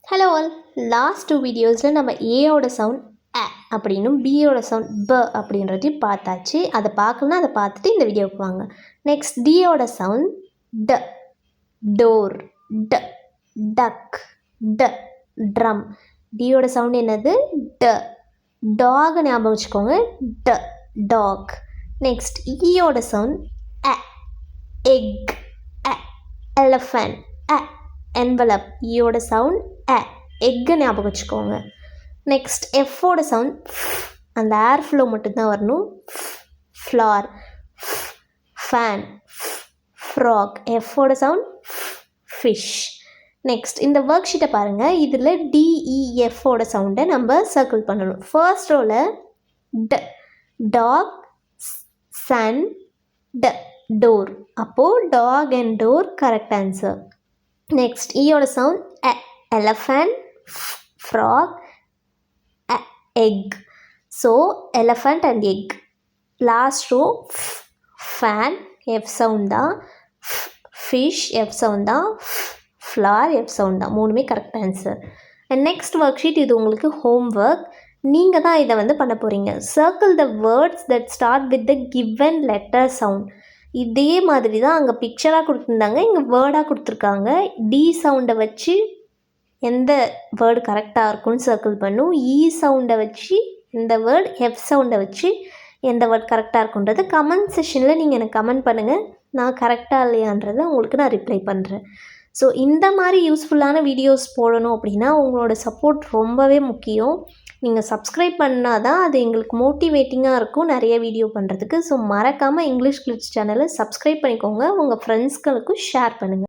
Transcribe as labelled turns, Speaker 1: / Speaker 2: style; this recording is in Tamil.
Speaker 1: Hello all. லாஸ்ட் 2 வீடியோஸில் நம்ம ஏயோட சவுண்ட் அ அப்படின்னும் பியோட சவுண்ட் ப அப்படின்றதையும் பார்த்தாச்சு. அதை பார்க்கலன்னா அதை பார்த்துட்டு இந்த வீடியோவுக்கு வாங்க. நெக்ஸ்ட் டியோட சவுண்ட் ட, டோர், ட, டக், ட, ட்ரம். டியோட சவுண்ட் என்னது? ட. டாக் ஞாபகம் வச்சுக்கோங்க. ட, டாக். நெக்ஸ்ட் ஈயோட சவுண்ட் அ, எக், அ, எலஃபண்ட், அ, என்வலப். ஈயோட சவுண்ட் அ, எக்கு ஞாபகம் வச்சுக்கோங்க. நெக்ஸ்ட் எஃபோட சவுண்ட் அந்த ஏர் ஃப்ளோ மட்டும்தான் வரணும். Floor, fan, frog. எஃபோட சவுண்ட் ஃபிஷ். நெக்ஸ்ட் இந்த ஒர்க் ஷீட்டை பாருங்கள். இதில் டிஇஎஃபோட சவுண்டை நம்ம சர்க்கிள் பண்ணணும். ஃபர்ஸ்ட் ரோவில் ட, டாக், சன், ட, டோர். அப்போது dog and door correct answer. Next ஈயோட சவுண்ட் எ, elephant, frog, egg. So elephant and egg. Last row fan, F sound தான். Fish, F sound தான். Flower, F sound தான். மூணுமே correct answer. And next work sheet, இது உங்களுக்கு ஹோம் ஒர்க். நீங்கள் தான் இதை வந்து பண்ண போகிறீங்க. Circle the words that start with the given letter sound. இதே மாதிரி தான் அங்கே பிக்சராக கொடுத்துருந்தாங்க, இங்கே வேர்டாக கொடுத்துருக்காங்க. டி சவுண்டை வச்சு எந்த வேர்டு கரெக்டாக இருக்கும்னு சர்க்கிள் பண்ணும். இ சவுண்டை வச்சு எந்த வேர்டு, எஃப் சவுண்டை வச்சு எந்த வேர்டு கரெக்டாக இருக்குன்றது கமெண்ட் செஷனில் நீங்கள் எனக்கு கமெண்ட் பண்ணுங்கள். நான் கரெக்டாக இல்லையான்றதை உங்களுக்கு நான் ரிப்ளை பண்ணுறேன். ஸோ இந்த மாதிரி யூஸ்ஃபுல்லான வீடியோஸ் போடணும் அப்படின்னா உங்களோட சப்போர்ட் ரொம்பவே முக்கியம். நீங்கள் சப்ஸ்கிரைப் பண்ணால் தான் அது எங்களுக்கு மோட்டிவேட்டிங்காக இருக்கும் நிறைய வீடியோ பண்ணுறதுக்கு. ஸோ மறக்காமல் இங்கிலீஷ் கிளிட்ஸ் சேனலை சப்ஸ்கிரைப் பண்ணிக்கோங்க. உங்கள் ஃப்ரெண்ட்ஸ்களுக்கும் ஷேர் பண்ணுங்கள்.